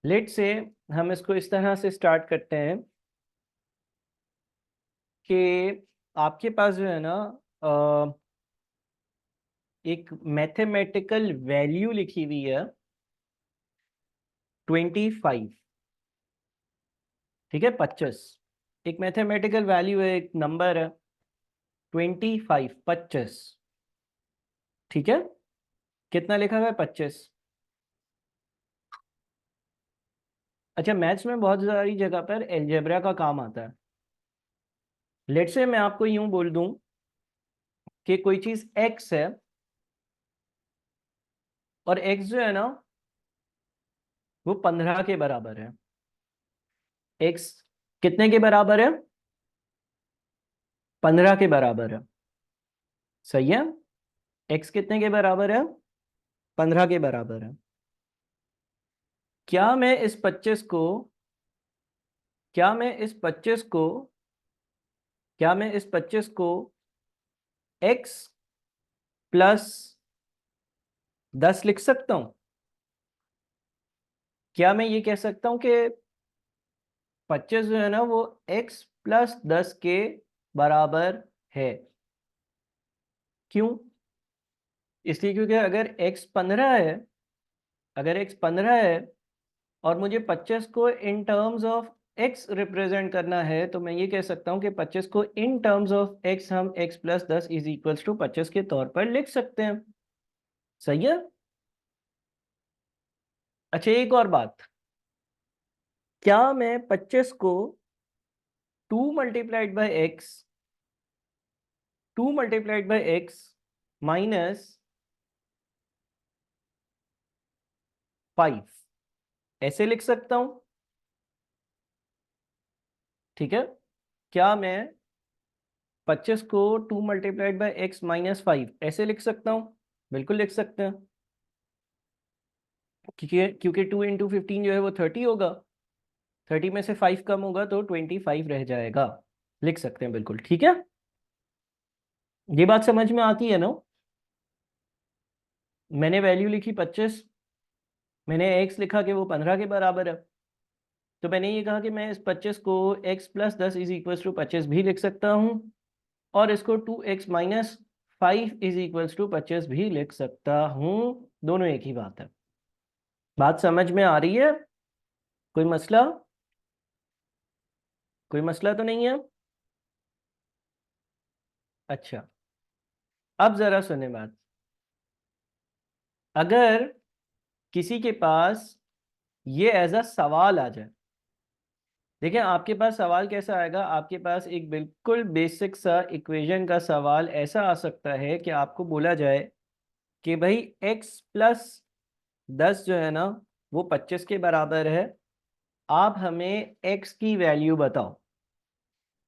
Late से हम इसको इस तरह से स्टार्ट करते हैं कि आपके पास जो है ना एक मैथमेटिकल वैल्यू लिखी हुई है 25। ठीक है, 25 एक मैथमेटिकल वैल्यू है, एक नंबर है 25, 25। ठीक है, कितना लिखा हुआ है? 25। अच्छा, मैथ्स में बहुत सारी जगह पर अलजेब्रा का काम आता है। लेट से मैं आपको यूं बोल दूं कि कोई चीज x है और x जो है ना वो 15 के बराबर है। x कितने के बराबर है? 15 के बराबर है। सही है, x कितने के बराबर है? 15 के बराबर है। क्या मैं इस 25 को क्या मैं इस 25 को क्या मैं इस 25 को x प्लस 10 लिख सकता हूं? क्या मैं ये कह सकता हूं कि 25 जो है ना वो x प्लस 10 के बराबर है? क्यों? इसलिए क्योंकि अगर x 15 है और मुझे 25 को in terms of x represent करना है, तो मैं ये कह सकता हूं कि 25 को इन टर्म्स ऑफ x हम x plus 10 is equals to 25 के तौर पर लिख सकते हैं। सही है। अच्छा, एक और बात, क्या मैं 25 को 2 मल्टीप्लाइड बाई x माइनस 5 ऐसे लिख सकता हूं? ठीक है, क्या मैं 25 को 2 मल्टीप्लाइड बाई x माइनस 5 ऐसे लिख सकता हूं? बिल्कुल लिख सकते हैं, क्योंकि 2 इंटू 15 जो है वो 30 होगा। 30 में से 5 कम होगा तो 25 रह जाएगा। लिख सकते हैं बिल्कुल। ठीक है, ये बात समझ में आती है ना? मैंने वैल्यू लिखी 25, मैंने x लिखा कि वो 15 के बराबर है, तो मैंने ये कहा कि मैं इस 25 को x plus 10 is equals to 25 भी लिख सकता हूँ, और इसको 2x minus 5 is equals to 25 भी लिख सकता हूँ। दोनों एक ही बात है। बात समझ में आ रही है? कोई मसला? कोई मसला तो नहीं है? अच्छा, अब जरा सुने बात। अगर किसी के पास ये एज अ सवाल आ जाए, देखिए आपके पास सवाल कैसा आएगा, आपके पास एक बिल्कुल बेसिक सा इक्वेशन का सवाल ऐसा आ सकता है कि आपको बोला जाए कि भाई x प्लस 10 जो है ना वो 25 के बराबर है, आप हमें x की वैल्यू बताओ।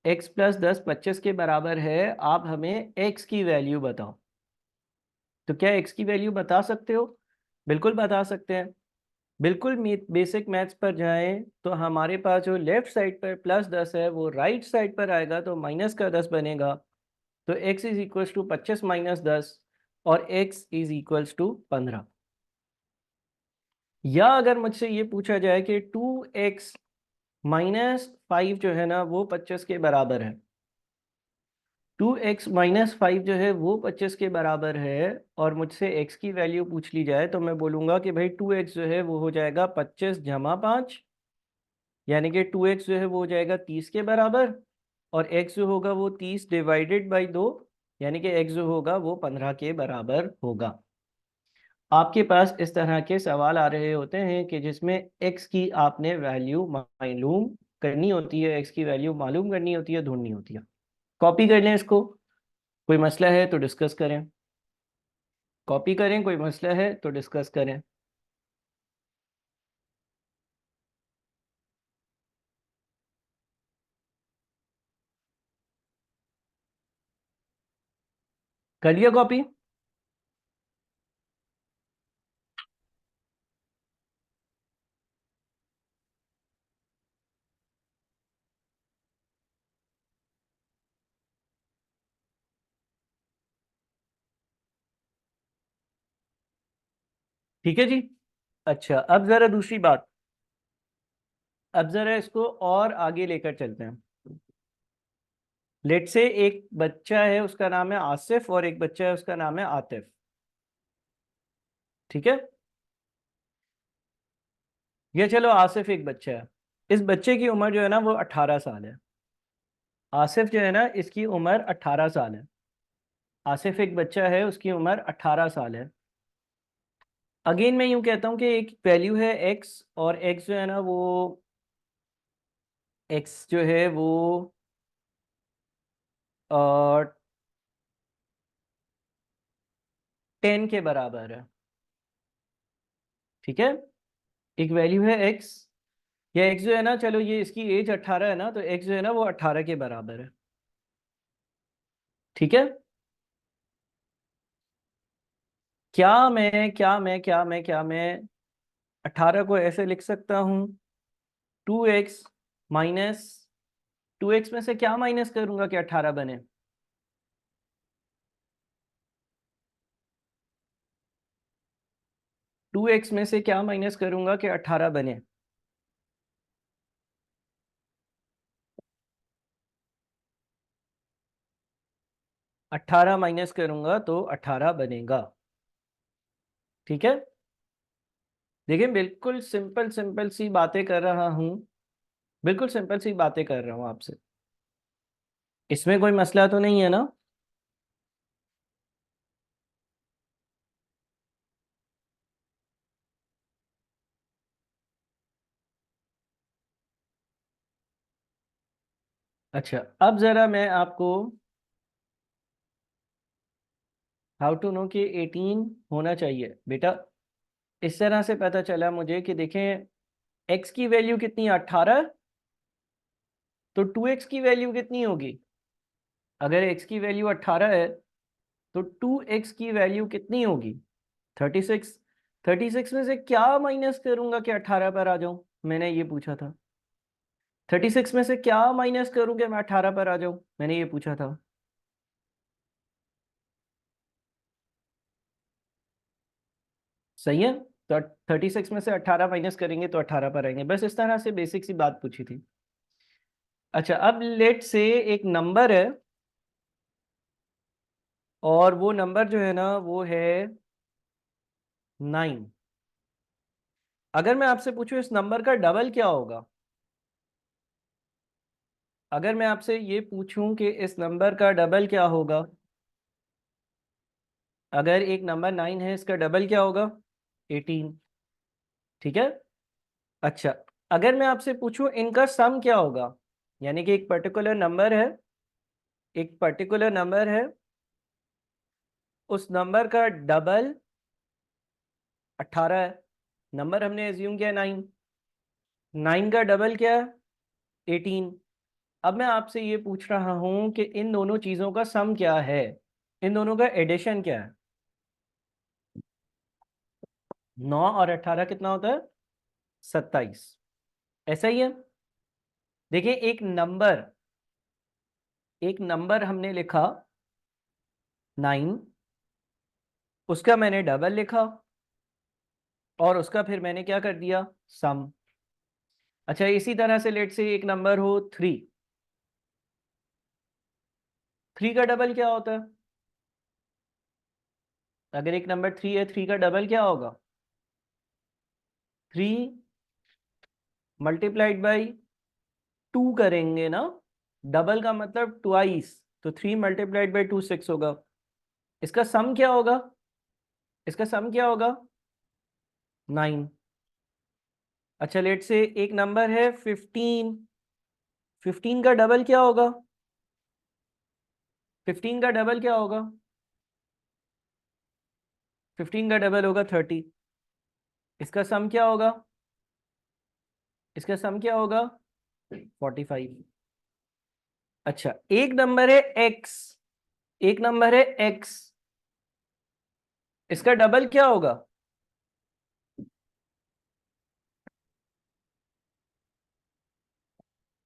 x प्लस 10 25 के बराबर है, आप हमें x की वैल्यू बताओ। तो क्या x की वैल्यू बता सकते हो? बिल्कुल बता सकते हैं। बिल्कुल बेसिक मैथ्स पर जाएं तो हमारे पास जो लेफ्ट साइड पर +10 है वो राइट साइड पर आएगा तो माइनस का 10 बनेगा। तो x इज इक्वल्स टू 25 - 10 और x इज इक्वल्स टू 15। या अगर मुझसे ये पूछा जाए कि 2x - 5 जो है ना वो 25 के बराबर है, 2x - 5 जो है वो 25 के बराबर है, और मुझसे x की वैल्यू पूछ ली जाए, तो मैं बोलूँगा कि भाई 2x जो है वो हो जाएगा 25 - 5, यानी कि 2x जो है वो हो जाएगा 30 के बराबर, और x जो होगा वो 30 डिवाइडेड बाई 2, यानी कि x जो होगा वो 15 के बराबर होगा। आपके पास इस तरह के सवाल आ रहे होते हैं कि जिसमें x की आपने वैल्यू मालूम करनी होती है, x की वैल्यू मालूम करनी होती है, ढूंढनी होती है। कॉपी कर लें इसको, कोई मसला है तो डिस्कस करें। कॉपी करें, कोई मसला है तो डिस्कस करें। कर लिया कॉपी? ठीक है जी। अच्छा, अब ज़रा दूसरी बात, अब जरा इसको और आगे लेकर चलते हैं। लेट से एक बच्चा है, उसका नाम है आसिफ, और एक बच्चा है, उसका नाम है आतिफ। ठीक है, ये चलो आसिफ एक बच्चा है। इस बच्चे की उम्र जो है ना वो 18 साल है। आसिफ जो है ना, इसकी उम्र 18 साल है। आसिफ एक बच्चा है, उसकी उम्र 18 साल है। अगेन मैं यूं कहता हूं कि एक वैल्यू है एक्स, और एक्स जो है ना वो, एक्स जो है वो 10 के बराबर है। ठीक है, एक वैल्यू है एक्स, या एक्स जो है ना, चलो ये इसकी एज 18 है ना, तो एक्स जो है ना वो 18 के बराबर है। ठीक है, क्या मैं 18 को ऐसे लिख सकता हूँ, 2x माइनस, 2x में से क्या माइनस करूंगा कि 18 बने? 2x में से क्या माइनस करूंगा कि 18 बने? 18 माइनस करूंगा तो 18 बनेगा। ठीक है, देखिए बिल्कुल सिंपल सिंपल सी बातें कर रहा हूँ, बिल्कुल सिंपल सी बातें कर रहा हूँ आपसे, इसमें कोई मसला तो नहीं है ना? अच्छा, अब जरा मैं आपको हाउ टू नो कि 18 होना चाहिए बेटा, इस तरह से पता चला मुझे कि देखें, x की वैल्यू कितनी है? 18, तो 2x की वैल्यू कितनी होगी? अगर x की वैल्यू 18 है तो 2x की वैल्यू कितनी होगी? 36। 36 में से क्या माइनस करूंगा कि 18 पर आ जाऊं? मैंने ये पूछा था। 36 में से क्या माइनस करूंगा मैं 18 पर आ जाऊं? मैंने ये पूछा था। सही है, तो 36 में से 18 माइनस करेंगे तो 18 पर आएंगे। बस इस तरह से बेसिक सी बात पूछी थी। अच्छा, अब लेट से एक नंबर है, और वो नंबर जो है ना वो है 9। अगर मैं आपसे पूछूं इस नंबर का डबल क्या होगा? अगर मैं आपसे ये पूछूं कि इस नंबर का डबल क्या होगा, अगर एक नंबर 9 है, इसका डबल क्या होगा? 18। ठीक है, अच्छा, अगर मैं आपसे पूछूं इनका सम क्या होगा, यानी कि एक पर्टिकुलर नंबर है, एक पर्टिकुलर नंबर है, उस नंबर का डबल 18 है, नंबर हमने एज्यूम किया 9, 9 का डबल क्या है? 18। अब मैं आपसे ये पूछ रहा हूं कि इन दोनों चीजों का सम क्या है, इन दोनों का एडिशन क्या है? 9 और 18 कितना होता है? 27। ऐसा ही है। देखिए, एक नंबर हमने लिखा 9, उसका मैंने डबल लिखा, और उसका फिर मैंने क्या कर दिया? सम। अच्छा, इसी तरह से लेट से एक नंबर हो 3, 3 का डबल क्या होता है? अगर एक नंबर 3 है, 3 का डबल क्या होगा? 3 मल्टीप्लाइड बाई 2 करेंगे ना, डबल का मतलब ट्वाइस, तो 3 मल्टीप्लाइड बाई 2 6 होगा। इसका सम क्या होगा? इसका सम क्या होगा? 9। अच्छा, लेट से एक नंबर है 15, 15 का डबल क्या होगा? 15 का डबल क्या होगा? 15 का डबल होगा 30। इसका सम क्या होगा? इसका सम क्या होगा? 45। अच्छा, एक नंबर है x, एक नंबर है x, इसका डबल क्या होगा?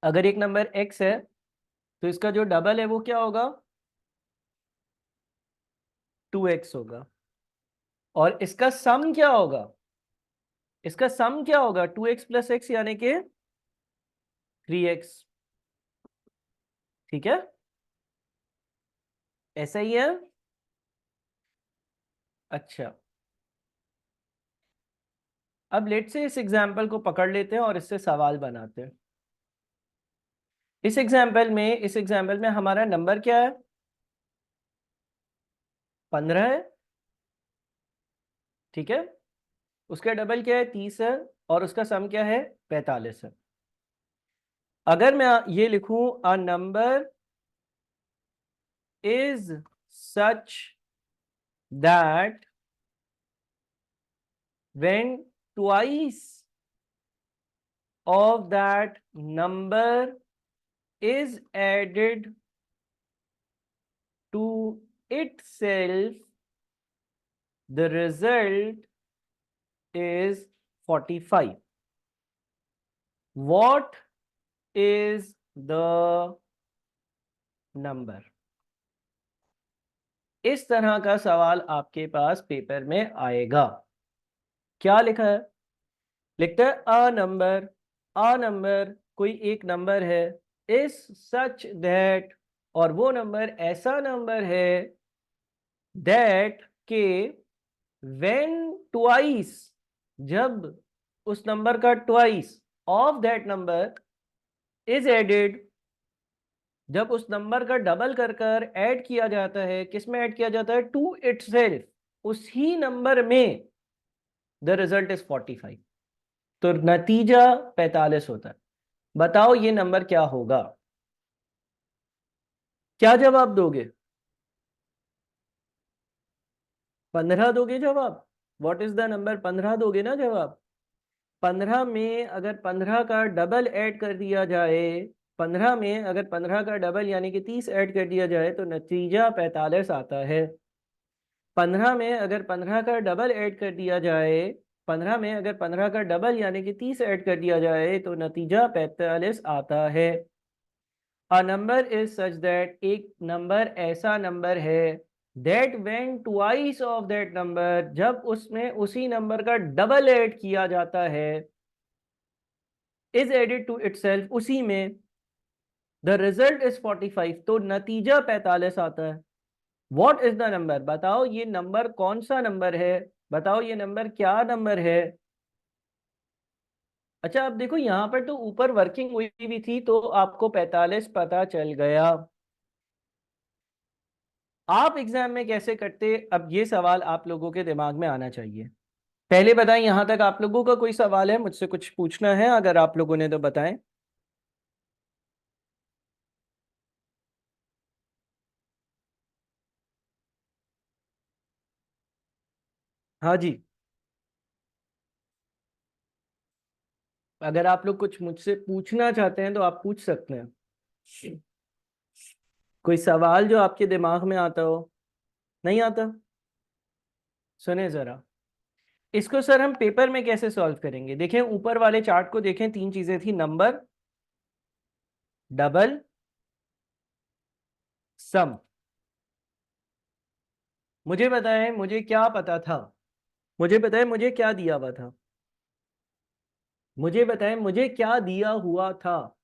अगर एक नंबर x है तो इसका जो डबल है वो क्या होगा? 2x होगा। और इसका सम क्या होगा? इसका सम क्या होगा? 2x प्लस एक्स यानी कि 3x। ठीक है, ऐसा ही है। अच्छा, अब लेट से इस एग्जाम्पल को पकड़ लेते हैं और इससे सवाल बनाते हैं। इस एग्जाम्पल में हमारा नंबर क्या है? 15 है। ठीक है, उसका डबल क्या है? 30 है। और उसका सम क्या है? 45 है। अगर मैं ये लिखूं, a number is such that when twice of that number is added to itself, the result is 45. What is the number? इस तरह का सवाल आपके पास पेपर में आएगा। क्या लिखा है? लिखता है अ नंबर कोई एक नंबर है, इज सच दैट, और वो नंबर ऐसा नंबर है, दैट के व्हेन ट्वाइस, जब उस नंबर का twice of that number is added, जब उस नंबर का डबल कर कर ऐड किया जाता है, किस में ऐड किया जाता है? टू इटसेल्फ, उसी नंबर में, द रिजल्ट इज 45। तो नतीजा 45 होता है। बताओ ये नंबर क्या होगा? क्या जवाब दोगे? 15 दोगे जवाब? What is the number? 15 दोगे ना जवाब? 15 में अगर 15 का डबल ऐड कर दिया जाए, 15 में अगर 15 का डबल यानी कि 30 ऐड कर दिया जाए तो नतीजा 45 आता है। 15 में अगर 15 का डबल ऐड कर दिया जाए, 15 में अगर 15 का डबल यानी कि 30 ऐड कर दिया जाए तो नतीजा 45 आता है। A number is such that, एक नंबर ऐसा नंबर है, that when twice of that number, जब उसमें उसी नंबर का डबल ऐड किया जाता है, इज एडेड टू इटसेल्फ, उसी में, द रिजल्ट इज 45, तो नतीजा 45 आता है। What is the number? बताओ ये नंबर कौन सा नंबर है? बताओ ये नंबर क्या नंबर है? अच्छा, अब देखो यहां पर तो ऊपर वर्किंग हुई भी थी तो आपको 45 पता चल गया। आप एग्जाम में कैसे करते, अब ये सवाल आप लोगों के दिमाग में आना चाहिए। पहले बताएं, यहां तक आप लोगों का कोई सवाल है? मुझसे कुछ पूछना है अगर आप लोगों ने तो बताएं। हाँ जी, अगर आप लोग कुछ मुझसे पूछना चाहते हैं तो आप पूछ सकते हैं। कोई सवाल जो आपके दिमाग में आता हो? नहीं आता? सुने जरा, इसको सर हम पेपर में कैसे सॉल्व करेंगे? देखें ऊपर वाले चार्ट को देखें, तीन चीजें थी, नंबर, डबल, सम। मुझे बताएं मुझे क्या पता था, मुझे बताएं मुझे क्या दिया हुआ था, मुझे बताएं मुझे क्या दिया हुआ था?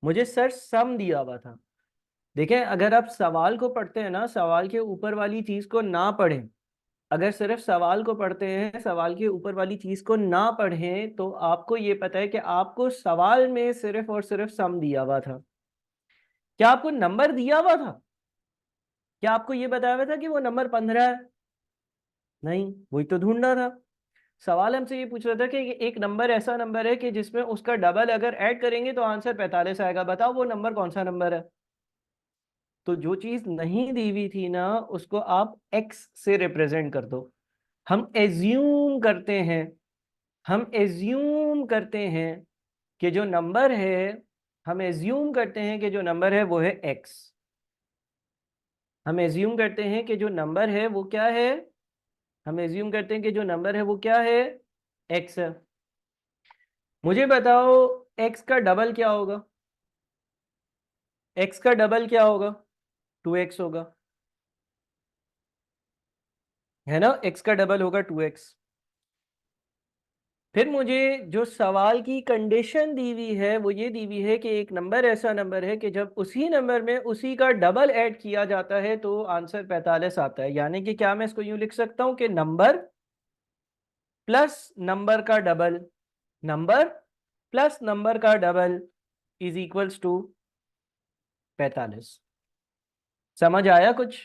मुझे सर सम दिया हुआ था। देखें अगर आप सवाल को पढ़ते हैं ना, सवाल के ऊपर वाली चीज को ना पढ़ें, अगर सिर्फ सवाल को पढ़ते हैं, सवाल के ऊपर वाली चीज को ना पढ़ें, तो आपको ये पता है कि आपको सवाल में सिर्फ और सिर्फ सम दिया हुआ था। क्या आपको नंबर दिया हुआ था? क्या आपको ये बताया हुआ था कि वो नंबर 15 है? नहीं, वही तो ढूंढना था। सवाल हमसे ये पूछ रहा था कि एक नंबर ऐसा नंबर है कि जिसमें उसका डबल अगर ऐड करेंगे तो आंसर 45 आएगा। बताओ वो नंबर कौन सा नंबर है? तो जो चीज नहीं दी हुई थी ना, उसको आप एक्स से रिप्रेजेंट कर दो। हम एज्यूम करते हैं, हम एज्यूम करते हैं कि जो नंबर है, हम एज्यूम करते हैं कि जो नंबर है वो है एक्स। हम एज्यूम करते हैं कि जो नंबर है वो क्या है? हम एज्यूम करते हैं कि जो नंबर है वो क्या है? एक्स है। मुझे बताओ एक्स का डबल क्या होगा? एक्स का डबल क्या होगा? 2x होगा, है ना? एक्स का डबल होगा 2x। फिर मुझे जो सवाल की कंडीशन दी हुई है वो ये दी हुई है कि एक नंबर ऐसा नंबर है कि जब उसी नंबर में उसी का डबल ऐड किया जाता है तो आंसर 45 आता है। यानी कि क्या मैं इसको यूं लिख सकता हूं कि नंबर प्लस नंबर का डबल, नंबर प्लस नंबर का डबल इज इक्वल्स टू 45। समझ आया कुछ?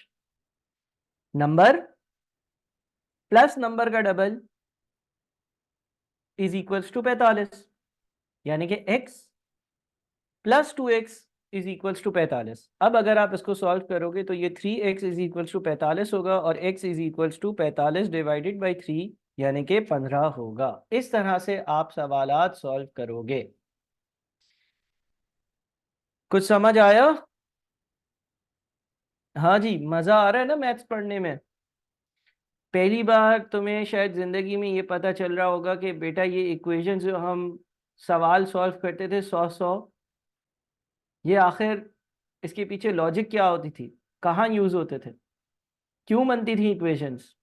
नंबर प्लस नंबर का डबल इज इक्वल्स टू 45, यानी कि x plus 2x is equals to 45। अब अगर आप इसको सॉल्व करोगे तो ये 3x इज इक्वल्स टू 45 होगा और x is equals to 45 divided by 3 यानी कि 15 होगा। इस तरह से आप सवालात सॉल्व करोगे। कुछ समझ आया? हाँ जी, मजा आ रहा है ना मैथ्स पढ़ने में? पहली बार तुम्हें शायद जिंदगी में ये पता चल रहा होगा कि बेटा ये इक्वेशन जो हम सवाल सॉल्व करते थे 100 ये आखिर इसके पीछे लॉजिक क्या होती थी, कहाँ यूज होते थे, क्यों बनती थी इक्वेशंस।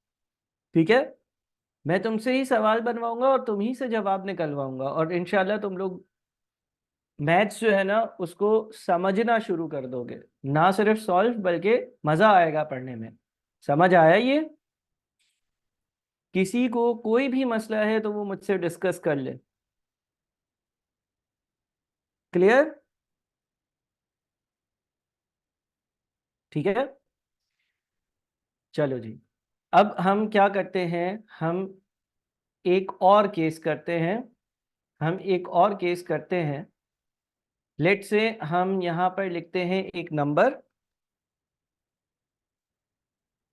ठीक है, मैं तुमसे ही सवाल बनवाऊंगा और तुम ही से जवाब निकलवाऊंगा और इंशाल्लाह तुम लोग मैथ्स जो है ना उसको समझना शुरू कर दोगे, ना सिर्फ सॉल्व बल्कि मजा आएगा पढ़ने में। समझ आया ये? किसी को कोई भी मसला है तो वो मुझसे डिस्कस कर ले। क्लियर? ठीक है, चलो जी। अब हम क्या करते हैं, हम एक और केस करते हैं, हम एक और केस करते हैं। लेट से हम यहां पर लिखते हैं एक नंबर,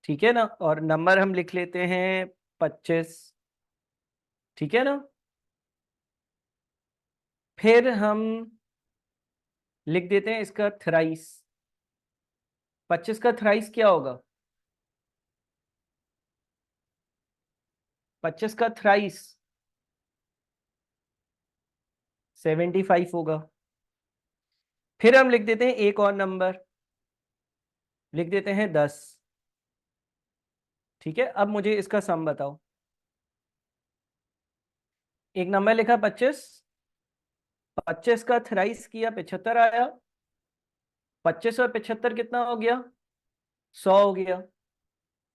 ठीक है ना, और नंबर हम लिख लेते हैं 25। ठीक है ना, फिर हम लिख देते हैं इसका थ्राइस। 25 का थ्राइस क्या होगा? 25 का थ्राइस 75 होगा। फिर हम लिख देते हैं एक और नंबर, लिख देते हैं 10। ठीक है, अब मुझे इसका सम बताओ। एक नंबर लिखा 25, 25 का थ्राइस किया 75 आया। 25 और 75 कितना हो गया? 100 हो गया।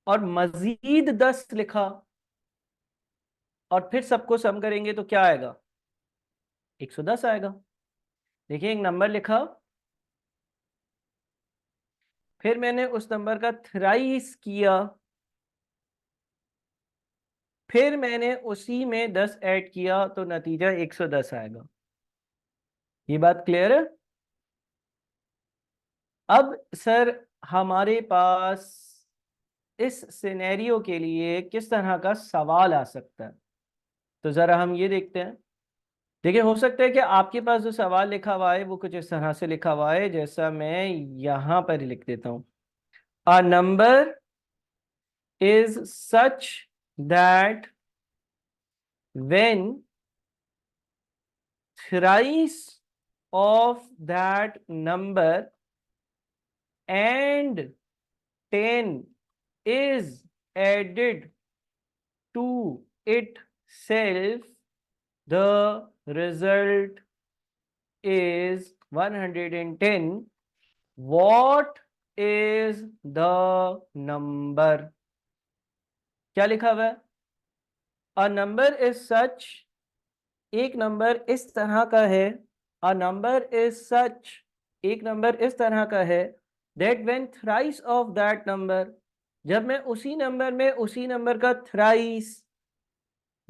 और मजीद 10 लिखा और फिर सबको सम करेंगे तो क्या आएगा? 110 आएगा। देखिए, एक नंबर लिखा, फिर मैंने उस नंबर का थ्राइस किया, फिर मैंने उसी में 10 ऐड किया तो नतीजा 110 आएगा। ये बात क्लियर है? अब सर हमारे पास इस सिनेरियो के लिए किस तरह का सवाल आ सकता है, तो जरा हम ये देखते हैं। देखिए, हो सकता है कि आपके पास जो सवाल लिखा हुआ है वो कुछ इस तरह से लिखा हुआ है जैसा मैं यहां पर ही लिख देता हूं। A number is such that when thrice of that number and 10 is added to itself, the result is 110. What is the number? क्या लिखा हुआ है? A number is such, एक नंबर इस तरह का है, अ नंबर इज सच, एक नंबर इस तरह का है, that when thrice of that number, जब मैं उसी नंबर में उसी नंबर का थ्राइस,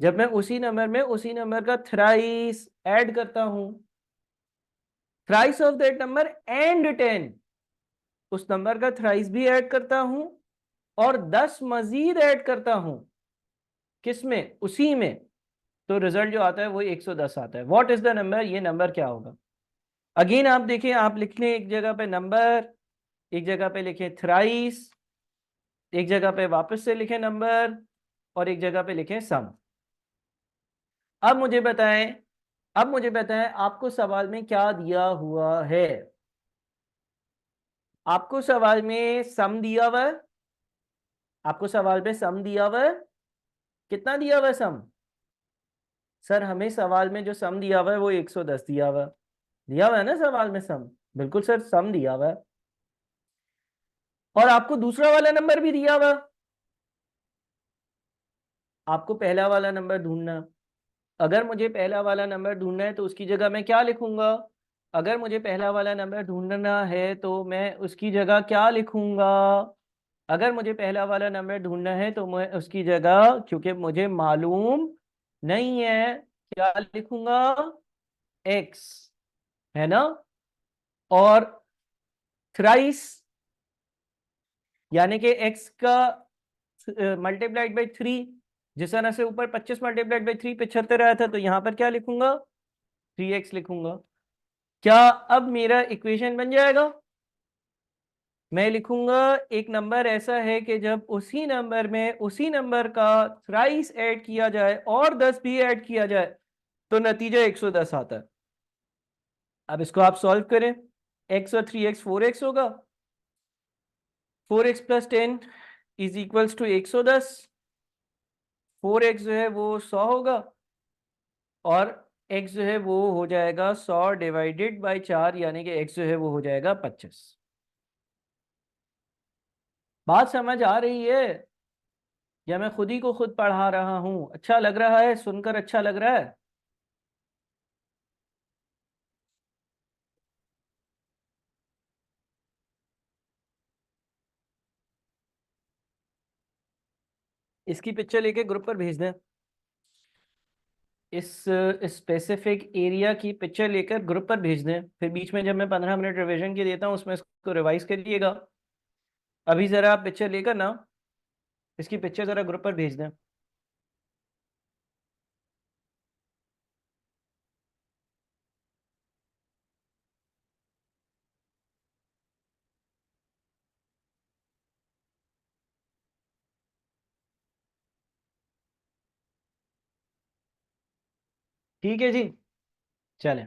जब मैं उसी नंबर में उसी नंबर का थ्राइस ऐड करता हूं, thrice of that number and 10, उस नंबर का थ्राइस भी ऐड करता हूं और 10 मजीद ऐड करता हूं, किसमें? उसी में, तो रिजल्ट जो आता है वो 110 आता है। What is the number? ये नंबर क्या होगा? अगेन आप देखिए, आप लिख लें एक जगह पे नंबर, एक जगह पे लिखें थ्राइस, एक जगह पे वापस से लिखें नंबर और एक जगह पे लिखें सम। अब मुझे बताएं, अब मुझे बताएं आपको सवाल में क्या दिया हुआ है। आपको सवाल में सम दिया हुआ है, आपको सवाल पे सम दिया हुआ है। कितना दिया हुआ है सम? सर हमें सवाल में जो सम दिया हुआ है वो 110 दिया हुआ है ना सवाल में सम। बिल्कुल सर, सम दिया हुआ है और आपको दूसरा वाला नंबर भी दिया हुआ है। आपको पहला वाला नंबर ढूंढना। अगर मुझे पहला वाला नंबर ढूंढना है तो उसकी जगह मैं क्या लिखूंगा? अगर मुझे पहला वाला नंबर ढूंढना है तो मैं उसकी जगह क्या लिखूंगा? अगर मुझे पहला वाला नंबर ढूंढना है तो मैं उसकी जगह, क्योंकि मुझे मालूम नहीं है, क्या लिखूंगा? एक्स, है ना? और थ्राइस, यानी कि एक्स का मल्टीप्लाइड बाई 3। जिस तरह से ऊपर 25 मल्टीप्लाइड बाई 3 75 आया था, तो यहां पर क्या लिखूंगा? 3x लिखूंगा। क्या अब मेरा इक्वेशन बन जाएगा? मैं लिखूंगा एक नंबर ऐसा है कि जब उसी नंबर में उसी नंबर का थ्राइस ऐड किया जाए और 10 भी ऐड किया जाए तो नतीजा 110 आता है। अब इसको आप सॉल्व करें। x और 3x 4x होगा। 4x plus 10 is equals to 110। 4x जो है वो 100 होगा और x जो है वो हो जाएगा 100 डिवाइडेड बाई 4, यानी कि x जो है वो हो जाएगा 25। बात समझ आ रही है या मैं खुद ही को खुद पढ़ा रहा हूं? अच्छा लग रहा है सुनकर? अच्छा लग रहा है? इसकी पिक्चर लेके ग्रुप पर भेज दें। इस स्पेसिफिक एरिया की पिक्चर लेकर ग्रुप पर भेज दें, फिर बीच में जब मैं 15 मिनट रिवीजन की देता हूँ उसमें इसको रिवाइज करिएगा। अभी ज़रा आप पिक्चर लेकर ना इसकी पिक्चर ज़रा ग्रुप पर भेज दें। ठीक है जी, चलें।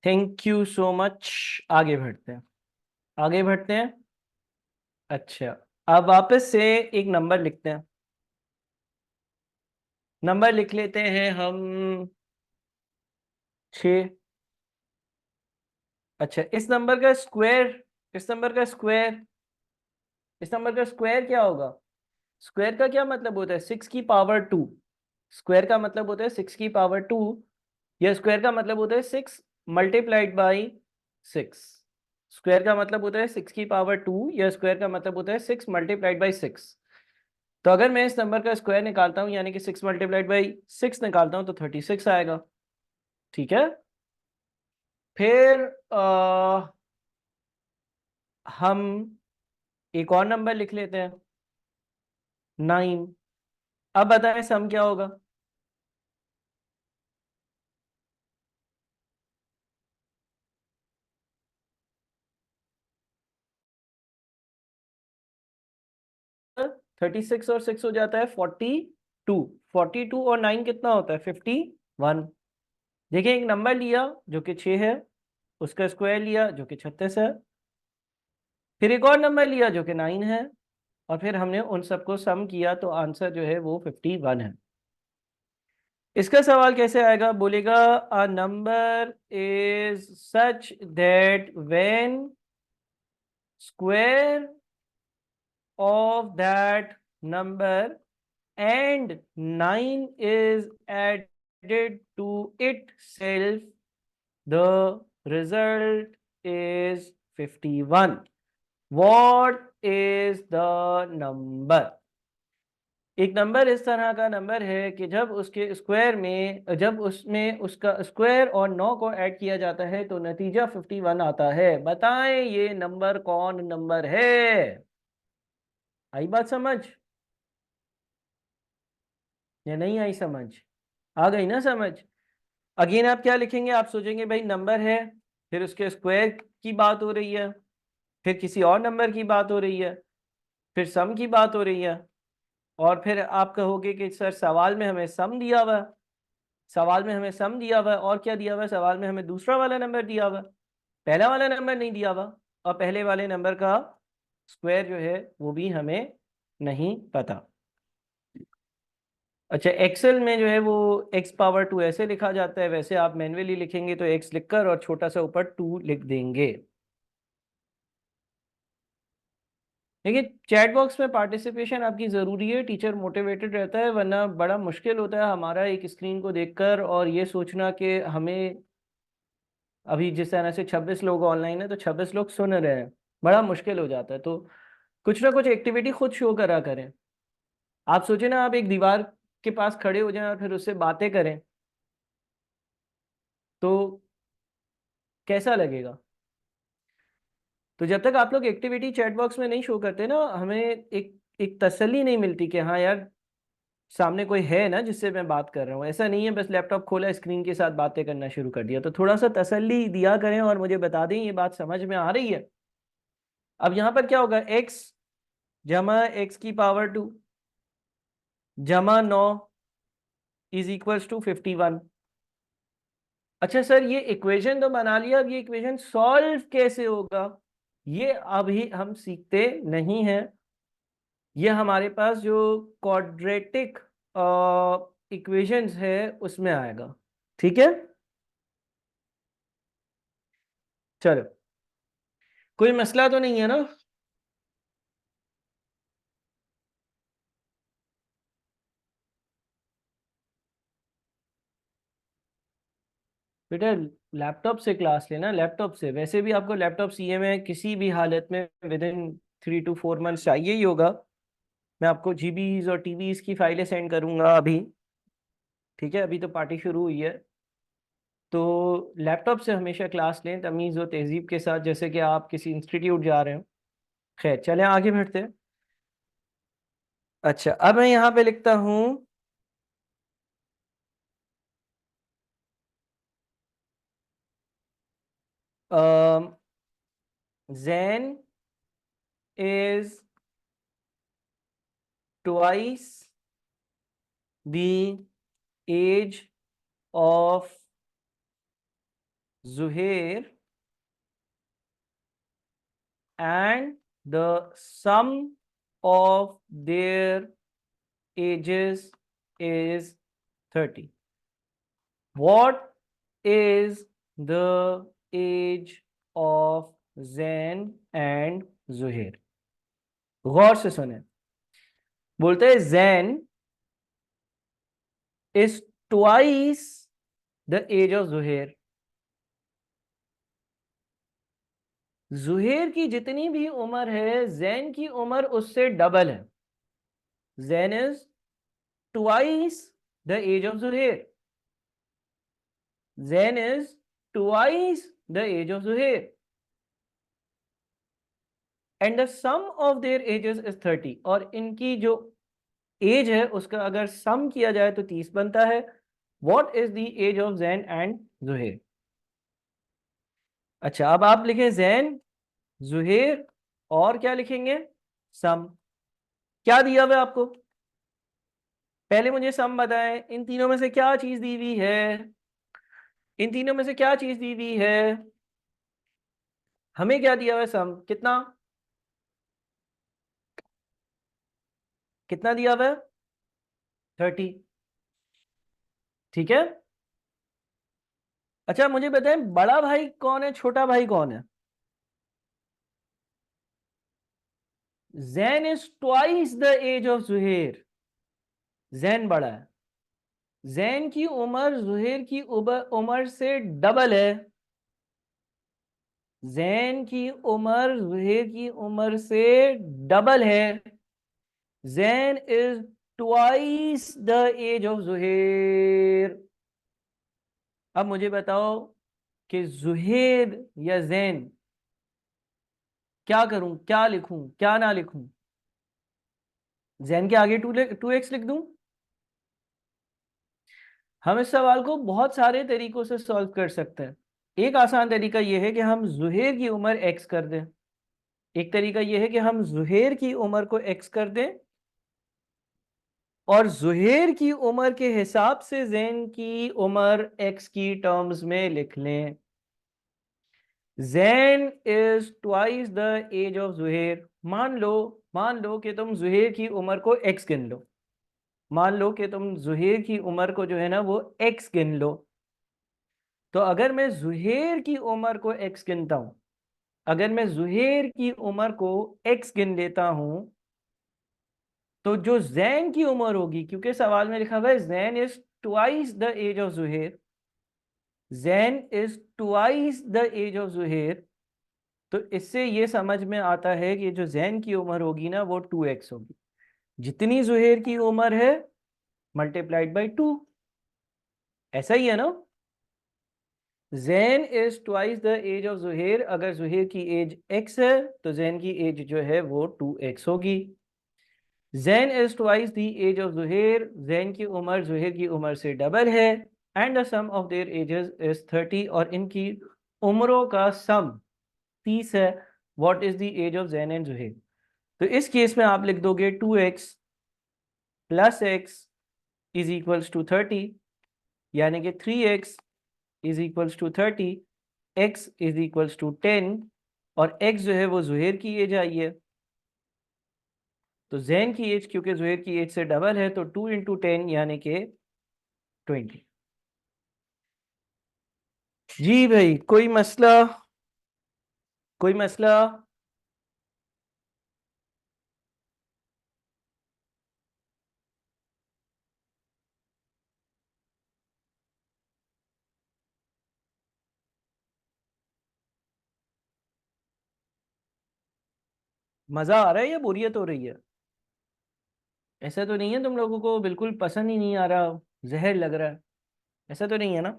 Thank you so much. आगे बढ़ते हैं, आगे बढ़ते हैं। अच्छा, अब वापस से एक नंबर लिखते हैं। नंबर लिख लेते हैं हम 6। अच्छा, इस नंबर का स्क्वायर, इस नंबर का स्क्वायर, इस नंबर का स्क्वायर क्या होगा? स्क्वायर का क्या मतलब होता है? 6 की पावर 2। स्क्वायर का मतलब होता है 6 की पावर 2, या स्क्वायर का मतलब होता है 6 मल्टीप्लाइड बाई 6। स्क्वायर का मतलब होता है 6 की पावर 2, या स्क्वायर का मतलब होता है 6 मल्टीप्लाइड बाई 6। तो अगर मैं इस नंबर का स्क्वायर निकालता हूँ यानी कि 6 मल्टीप्लाइड बाई 6 निकालता हूँ तो 36 आएगा। ठीक है। फिर हम एक और नंबर लिख लेते हैं, 9। अब बताएं सम क्या होगा? 36 और 6 हो जाता है 42। 42 और 9 कितना होता है? 51। देखिए, एक नंबर लिया जो कि 6 है, उसका स्क्वायर लिया जो कि 36 है, फिर एक और नंबर लिया जो कि 9 है, और फिर हमने उन सबको सम किया तो आंसर जो है वो 51 है। इसका सवाल कैसे आएगा? बोलेगा a number is such that when square of that number and 9 is added to itself, the result is 51. What is the number? एक नंबर इस तरह का नंबर है कि जब उसके स्क्वायर में, जब उसमें उसका स्क्वायर और 9 को ऐड किया जाता है तो नतीजा 51 आता है। बताएं ये नंबर कौन नंबर है? आई बात समझ या नहीं आई समझ? आ गई ना समझ? अगेन आप क्या लिखेंगे? आप सोचेंगे भाई नंबर है, फिर उसके स्क्वायर की बात हो रही है, फिर किसी और नंबर की बात हो रही है, फिर सम की बात हो रही है, और फिर आप कहोगे कि सर सवाल में हमें सम दिया हुआ है। सवाल में हमें सम दिया हुआ है और क्या दिया हुआ है? सवाल में हमें दूसरा वाला नंबर दिया हुआ है, पहला वाला नंबर नहीं दिया हुआ, और पहले वाले नंबर का स्क्वायर जो है वो भी हमें नहीं पता। अच्छा, एक्सेल में जो है वो x⁻2 ऐसे लिखा जाता है, वैसे आप मैन्युअली लिखेंगे तो x लिखकर और छोटा सा ऊपर 2 लिख देंगे। देखिए, चैट बॉक्स में पार्टिसिपेशन आपकी ज़रूरी है, टीचर मोटिवेटेड रहता है, वरना बड़ा मुश्किल होता है हमारा एक स्क्रीन को देखकर और ये सोचना कि हमें अभी जिस तरह से 26 लोग ऑनलाइन है तो 26 लोग सुन रहे हैं, बड़ा मुश्किल हो जाता है। तो कुछ ना कुछ एक्टिविटी खुद शो करा करें। आप सोचे ना, आप एक दीवार के पास खड़े हो जाएं और फिर उससे बातें करें तो कैसा लगेगा। तो जब तक आप लोग एक्टिविटी चैट बॉक्स में नहीं शो करते ना, हमें एक एक तसल्ली नहीं मिलती कि हाँ यार, सामने कोई है ना जिससे मैं बात कर रहा हूँ। ऐसा नहीं है बस लैपटॉप खोला, स्क्रीन के साथ बातें करना शुरू कर दिया। तो थोड़ा सा तसल्ली दिया करें और मुझे बता दें ये बात समझ में आ रही है। अब यहाँ पर क्या होगा, x जमा x⁻² जमा 9 इज इक्वल्स टू 51। अच्छा सर, ये इक्वेशन तो बना लिया, अब ये इक्वेशन सॉल्व कैसे होगा, ये अभी हम सीखते नहीं हैं। ये हमारे पास जो क्वाड्रेटिक इक्वेशंस है उसमें आएगा। ठीक है, चलो, कोई मसला तो नहीं है ना। बेटा, लैपटॉप से क्लास लेना, लैपटॉप से। वैसे भी आपको लैपटॉप सीए में किसी भी हालत में विद इन 3 to 4 months चाहिए ही होगा। मैं आपको जीबीज और टीबीज की फाइलें सेंड करूंगा अभी। ठीक है, अभी तो पार्टी शुरू हुई है। तो लैपटॉप से हमेशा क्लास लें तमीज़ और तहजीब के साथ, जैसे कि आप किसी इंस्टीट्यूट जा रहे हो। खैर, चलें आगे बढ़ते हैं। अच्छा, अब मैं यहाँ पे लिखता हूँ zen is twice the age of Zuhair and the sum of their ages is 30. What is the age of Zain and Zuhair? गौर से सुने। बोलते हैं Zain is twice the age of Zuhair। Zuhair की जितनी भी उम्र है, जैन की उम्र उससे डबल है। Zain is twice the age of Zuhair. Zain is twice the age of Zuhair and the sum of their ages is 30। और इनकी जो एज है उसका अगर सम किया जाए तो 30 बनता है। What is the age of Zain and Zuhair? अच्छा, अब आप लिखें जैन, जुहेर और क्या लिखेंगे? सम। क्या दिया हुआ है आपको? पहले मुझे सम बताएं, इन तीनों में से क्या चीज दी हुई है? इन तीनों में से क्या चीज दी हुई है? हमें क्या दिया हुआ है? सम कितना? कितना दिया हुआ है? 30। ठीक है। अच्छा, मुझे बताएं, बड़ा भाई कौन है, छोटा भाई कौन है? Zain is twice the age of Zuhair. Zain बड़ा है। जैन की उम्र जुहेर की उम्र से डबल है। जैन की उम्र जुहेर की उम्र से डबल है। Zain is twice the age of Zuhair. अब मुझे बताओ कि जुहेर या जैन, क्या करूं, क्या लिखूं, क्या ना लिखूं? जैन के आगे 2x लिख दूं? हम इस सवाल को बहुत सारे तरीकों से सॉल्व कर सकते हैं। एक आसान तरीका यह है कि हम जुहेर की उम्र x कर दें। एक तरीका यह है कि हम जुहेर की उम्र को x कर दें और जुहेर की उम्र के हिसाब से जैन की उम्र x की टर्म्स में लिख लें। Zain is twice the age of Zuhair. मान लो कि तुम जुहेर की उम्र को x गिन लो। मान लो कि तुम जुहैर की उम्र को जो है ना वो एक्स गिन लो। तो अगर मैं जुहैर की उम्र को एक्स गिनता हूं, अगर मैं जुहैर की उम्र को एक्स गिन लेता हूं, तो जो जैन की उम्र होगी, क्योंकि सवाल में लिखा हुआ है Zain is twice the age of Zuhair, Zain is twice the age of Zuhair, तो इससे ये समझ में आता है कि जो जैन की उम्र होगी ना वो 2x होगी। जितनी जुहैर की उम्र है मल्टीप्लाइड बाई 2। ऐसा ही है ना? Zain is twice the age of Zuhair, अगर जुहैर की एज x है तो जैन की एज जो है वो 2x होगी। Zain is twice the age of Zuhair, Zain की उम्र जुहैर की उम्र से डबल है। And the sum of their ages is 30, और इनकी उम्रों का सम 30 है। What is the age of Zain and Zuhair? तो इस केस में आप लिख दोगे 2x plus x is equals to 30, यानी कि 3x is equals to 30, x is equals to 10, और x जो है वो जुहैर की एज आई है। तो जैन की एज क्योंकि जुहैर की एज से डबल है, तो 2 इंटू 10 यानी कि 20। जी भाई, कोई मसला? कोई मसला? मजा आ रहा है या बोरियत हो रही है? ऐसा तो नहीं है तुम लोगों को बिल्कुल पसंद ही नहीं आ रहा, जहर लग रहा है? ऐसा तो नहीं है ना?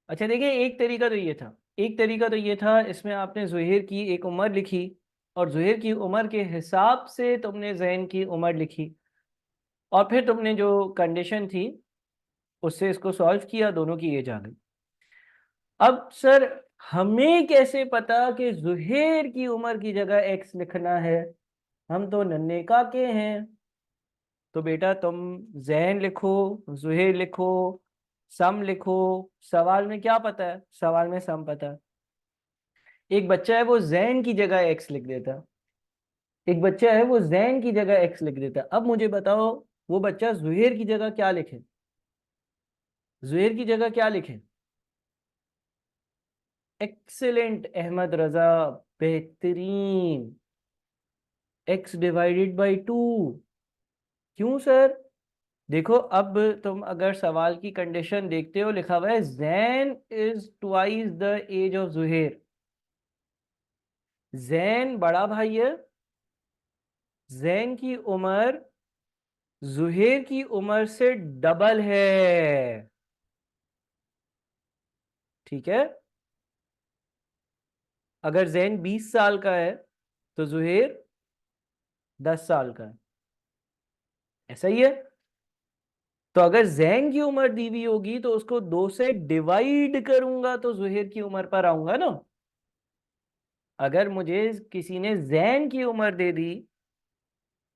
अच्छा देखिए, एक तरीका तो ये था, एक तरीका तो ये था, इसमें आपने जुहैर की एक उम्र लिखी और जुहैर की उम्र के हिसाब से तुमने जैन की उम्र लिखी, और फिर तुमने जो कंडीशन थी उससे इसको सॉल्व किया, दोनों की एज आ गई। अब सर, हमें कैसे पता कि जुहैर की उम्र की जगह एक्स लिखना है? हम तो नन्हे काके हैं। तो बेटा तुम जैन लिखो, जुहैर लिखो, सम लिखो। सवाल में क्या पता है? सवाल में सम पता है। एक बच्चा है वो जैन की जगह एक्स लिख देता, एक बच्चा है वो जैन की जगह एक्स लिख देता। अब मुझे बताओ, वो बच्चा जुहैर की जगह क्या लिखे? जुहैर की जगह क्या लिखे? एक्सेलेंट अहमद रजा, बेहतरीन, एक्स डिवाइडेड बाई 2। क्यों सर? देखो, अब तुम अगर सवाल की कंडीशन देखते हो, लिखा हुआ है Zain is twice the age of Zuhair. Zain बड़ा भाई है, जैन की उम्र जुहैर की उम्र से डबल है। ठीक है? अगर जैन 20 साल का है तो जुहैर 10 साल का है। ऐसा ही है। तो अगर जैन की उम्र दी हुई होगी तो उसको 2 से डिवाइड करूंगा तो जुहैर की उम्र पर आऊंगा ना। अगर मुझे किसी ने जैन की उम्र दे दी,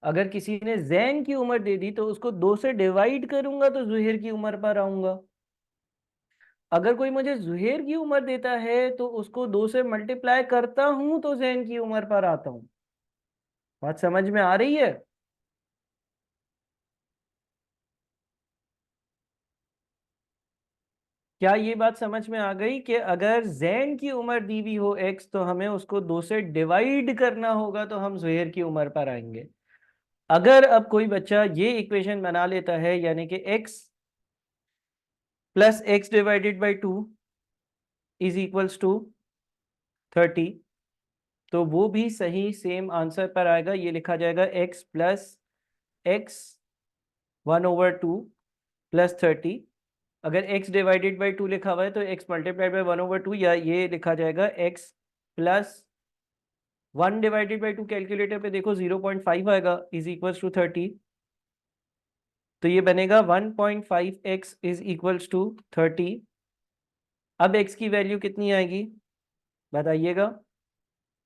अगर किसी ने जैन की उम्र दे दी तो उसको 2 से डिवाइड करूंगा तो जुहैर की उम्र पर आऊंगा। अगर कोई मुझे जुहैर की उम्र देता है तो उसको 2 से मल्टीप्लाई करता हूं तो जैन की उम्र पर आता हूं। बात समझ में आ रही है? क्या ये बात समझ में आ गई कि अगर जैन की उम्र दी हुई हो एक्स तो हमें उसको 2 से डिवाइड करना होगा तो हम जुहैर की उम्र पर आएंगे। अगर अब कोई बच्चा ये इक्वेशन बना लेता है, यानी कि x plus x divided by 2 is equals to 30, तो वो भी सही सेम आंसर पर आएगा। ये लिखा जाएगा एक्स प्लस एक्स 1/2 प्लस 30। अगर x डिवाइडेड बाई 2 लिखा हुआ है तो x मल्टीप्लाइड बाई 1/2, या ये लिखा जाएगा x plus 1 divided by 2। Calculator पे देखो 0.5 आएगा, इज इक्वल्स टू 30। तो ये बनेगा 1.5x इज इक्वल्स टू 30। अब x की वैल्यू कितनी आएगी बताइएगा?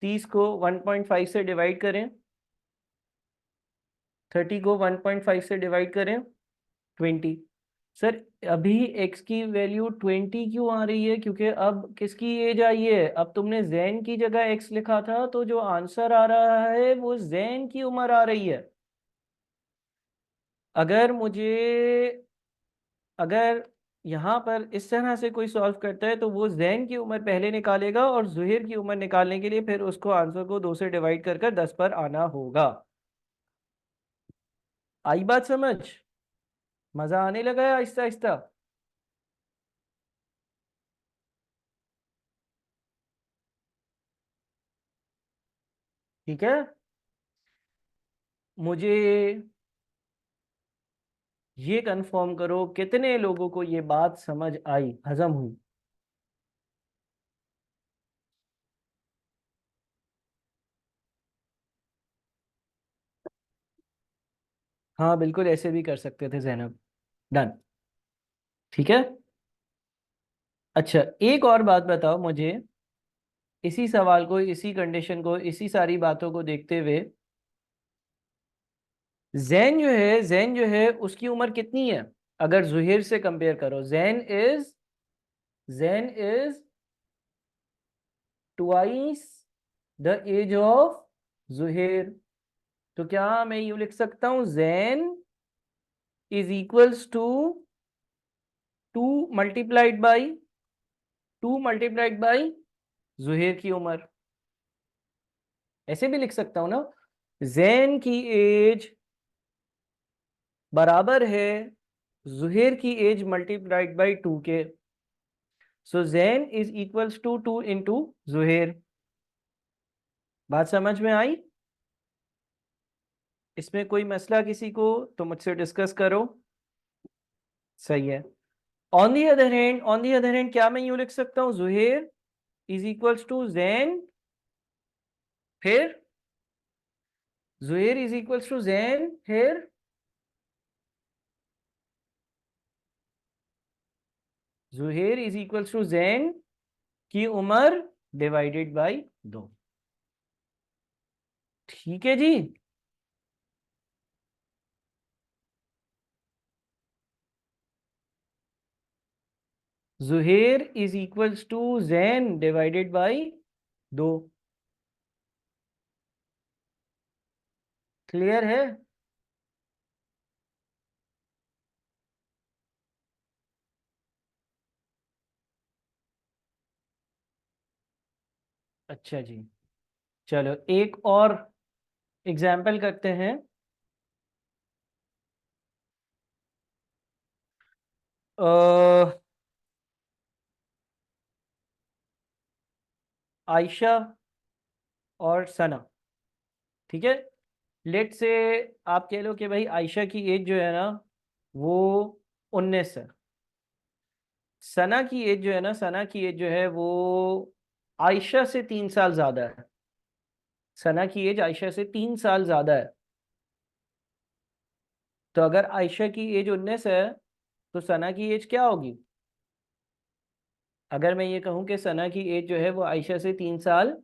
30 को 1.5 से डिवाइड करें, 30 को 1.5 से डिवाइड करें, 20। सर, अभी x की वैल्यू 20 क्यों आ रही है? क्योंकि अब किसकी एज आई है? अब तुमने जैन की जगह x लिखा था तो जो आंसर आ रहा है वो जैन की उम्र आ रही है। अगर मुझे अगर यहाँ पर इस तरह से कोई सॉल्व करता है तो वो जैन की उम्र पहले निकालेगा और जुहैर की उम्र निकालने के लिए फिर उसको आंसर को 2 से डिवाइड कर कर 10 पर आना होगा। आई बात समझ? मजा आने लगा है आहिस्ता आहिस्ता? ठीक है। मुझे ये कंफर्म करो कितने लोगों को ये बात समझ आई, हजम हुई? हाँ बिल्कुल, ऐसे भी कर सकते थे जैनब। डन। ठीक है। अच्छा, एक और बात बताओ मुझे, इसी सवाल को, इसी कंडीशन को, इसी सारी बातों को देखते हुए, जैन जो है उसकी उम्र कितनी है? अगर जुहैर से कंपेयर करो, Zain is twice the age of Zuhair. तो क्या मैं यूं लिख सकता हूं, Zain is equals to 2 multiplied by Zuhair की उम्र? ऐसे भी लिख सकता हूं ना, जैन की एज बराबर है जुहैर की एज मल्टीप्लाइड बाई 2 के। So Zain is equals to 2 into Zuhair. बात समझ में आई? इसमें कोई मसला किसी को तो मुझसे डिस्कस करो। सही है। ऑन दी अदर हैंड क्या मैं यूं लिख सकता हूं, Zuhair is equals to Zain, फिर Zuhair is equals to Zain, फिर Zuhair is equals to Zain की उम्र डिवाइडेड बाई 2। ठीक है जी। Zuhair is equals to Zain divided by 2। Clear है? अच्छा जी। चलो एक और एग्जाम्पल करते हैं। आयशा और सना। ठीक है। लेट से आप कह लो कि भाई आयशा की एज जो है ना वो 19 है। सना की एज जो है ना, सना की एज जो है वो आयशा से 3 साल ज्यादा है। सना की एज आयशा से 3 साल ज्यादा है। तो अगर आयशा की एज 19 है तो सना की एज क्या होगी? अगर मैं ये कहूं कि सना की एज जो है वो आयशा से 3 साल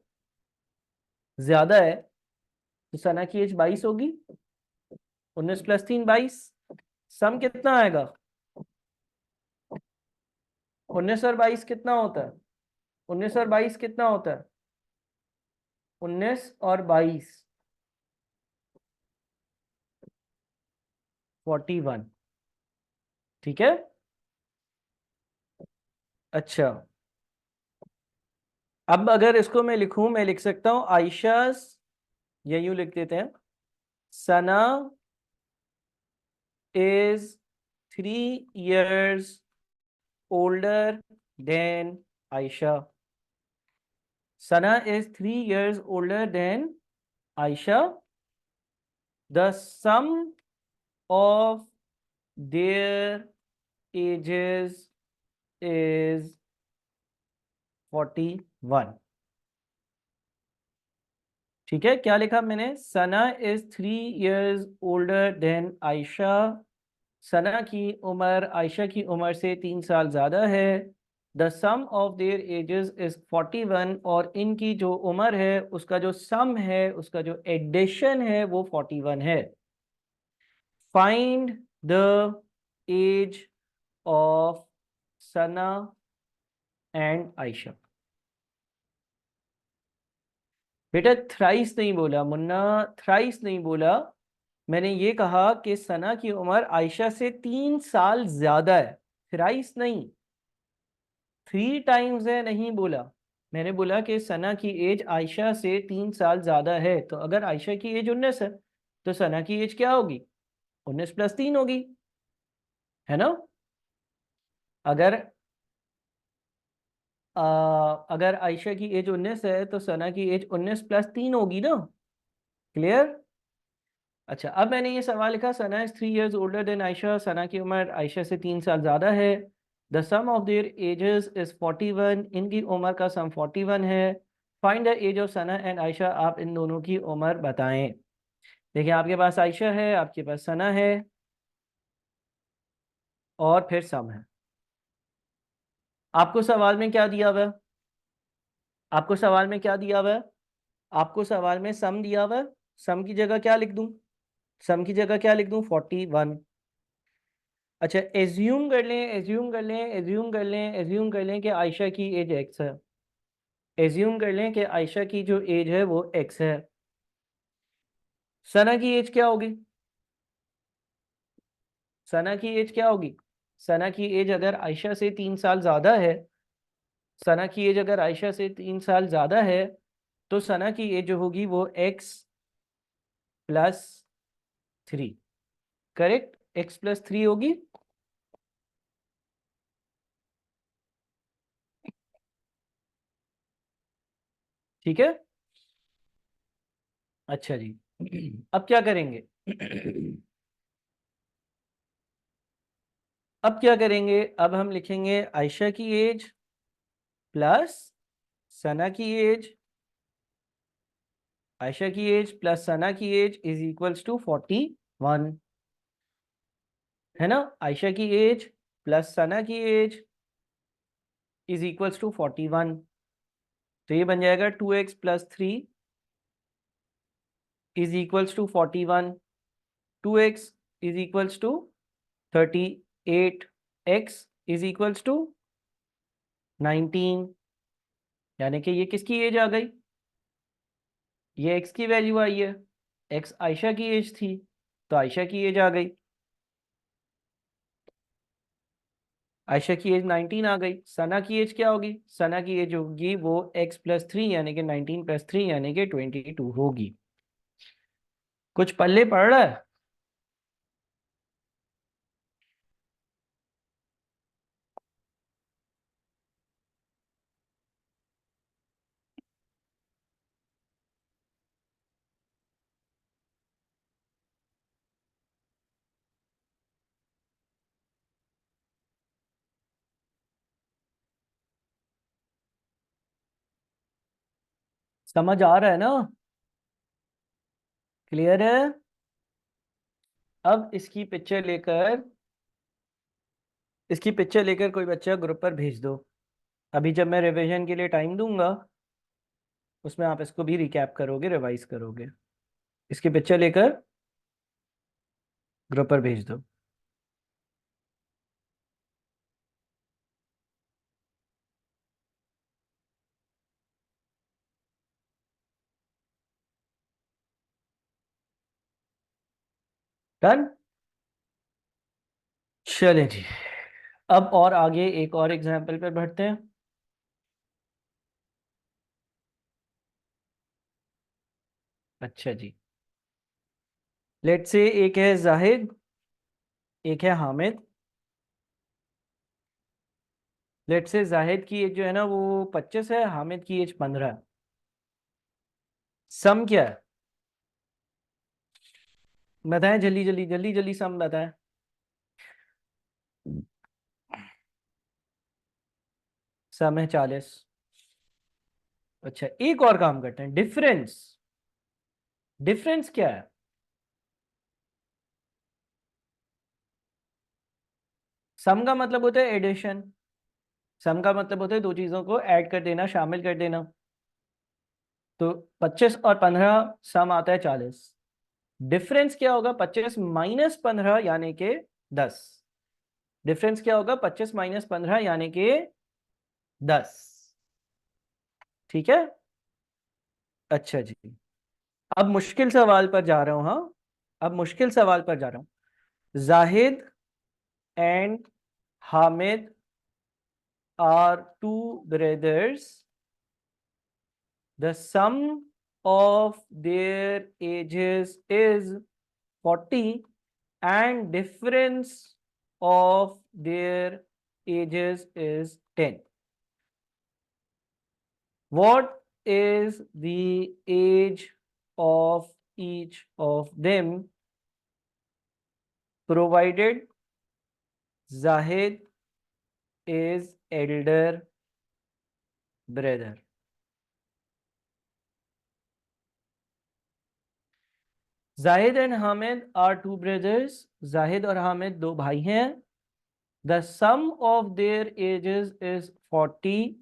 ज्यादा है तो सना की एज 22 होगी। 19 + 3 22। सम कितना आएगा? 19 और 22 कितना होता है? 19 और 22 कितना होता है? 19 और 22 41। ठीक है। अच्छा, अब अगर इसको मैं लिखूं, मैं लिख सकता हूं आयशा, या यूं लिख देते हैं, सना is 3 years older than Aisha. Sana is 3 years older than Aisha. The sum of their ages is 41। ठीक है, क्या लिखा मैंने? Sana is 3 years older than Ayesha. Sana की उम्र आयशा की उम्र से 3 साल ज़्यादा है। The sum of their ages is 41, और इनकी जो उम्र है उसका जो सम है, उसका जो एडिशन है वो 41 है। Find the age of Sana and Ayesha. बेटा थ्राइस नहीं बोला मुन्ना, थ्राइस नहीं बोला। मैंने ये कहा कि सना की उम्र आयशा से 3 साल ज्यादा है, थ्राइस नहीं, 3 टाइम्स है नहीं बोला। मैंने बोला कि सना की एज आयशा से 3 साल ज्यादा है, तो अगर आयशा की एज 19 है तो सना की एज क्या होगी? 19 + 3 होगी, है ना? अगर अगर आयशा की एज 19 है तो सना की एज 19 + 3 होगी ना। क्लियर? अच्छा, अब मैंने ये सवाल लिखा, Sana is 3 years older than Ayesha, Sana की उम्र आयशा से 3 साल ज़्यादा है। The sum of their ages is 41, इनकी उम्र का सम 41 है। Find the age of Sana and Ayesha, आप इन दोनों की उम्र बताएं। देखिए, आपके पास आयशा है, आपके पास सना है, और फिर सम है। आपको सवाल में क्या दिया हुआ है? आपको सवाल में क्या दिया हुआ है? आपको सवाल में सम दिया हुआ है। सम की जगह क्या लिख दूं? सम की जगह क्या लिख दूं? 41। अच्छा, एज्यूम कर लें, एज्यूम कर लें, एज्यूम कर लें, एज्यूम कर लें कि आयशा की एज एक्स है। एज्यूम कर लें कि आयशा की जो एज है वो एक्स है। सना की एज क्या होगी? सना की एज क्या होगी? सना की एज अगर आयशा से 3 साल ज़्यादा है, सना की एज अगर आयशा से 3 साल ज़्यादा है, तो सना की एज जो होगी वो x + 3। करेक्ट, x + 3 होगी। ठीक है। अच्छा जी, अब क्या करेंगे? अब क्या करेंगे? अब हम लिखेंगे आयशा की एज प्लस सना की एज, आयशा की एज प्लस सना की एज इज इक्वल्स टू 41, है ना? आयशा की एज प्लस सना की एज इज इक्वल्स टू 41। तो ये बन जाएगा 2x + 3 is equals to 41। 2x is equals to 38, x is equals to 19। यानी कि ये किसकी एज आ गई? ये x की वैल्यू आई है, x आयशा की एज थी, तो आयशा की एज आ गई। आयशा की एज 19 आ गई। सना की एज क्या होगी? सना की एज होगी वो x + 3 यानी कि 19 + 3 यानी कि 22 होगी। कुछ पल्ले पड़ रहा है? समझ आ रहा है ना? क्लियर है? अब इसकी पिक्चर लेकर कोई बच्चा ग्रुप पर भेज दो। अभी जब मैं रिवीजन के लिए टाइम दूंगा, उसमें आप इसको भी रिकैप करोगे, रिवाइज करोगे। इसकी पिक्चर लेकर ग्रुप पर भेज दो। डन। चले जी, अब और आगे एक और एग्जाम्पल पर बढ़ते हैं। अच्छा जी, लेट से एक है जाहिद, एक है हामिद। लेट से जाहिद की एज जो है ना वो 25 है, हामिद की एज 15 है। सम क्या है? बताएं, जल्दी जल्दी जल्दी जल्दी सम बताएं। सम है 40। अच्छा, एक और काम करते हैं, डिफरेंस। डिफरेंस क्या है? सम का मतलब होता है एडिशन। सम का मतलब होता है दो चीजों को ऐड कर देना, शामिल कर देना। तो 25 और 15 सम आता है 40। डिफरेंस क्या होगा? 25 - 15 यानी कि 10। डिफरेंस क्या होगा? 25 - 15 यानी कि 10। ठीक है। अच्छा जी, अब मुश्किल सवाल पर जा रहा हूं। हाँ, अब मुश्किल सवाल पर जा रहा हूं। Zahid and Hamid are two brothers, the sum of their ages is 40 and difference of their ages is 10. What is the age of each of them provided Zahid is elder brother? Zahid and Hamid are two brothers, Zahid और हामिद दो भाई हैं। The sum of their ages is 40,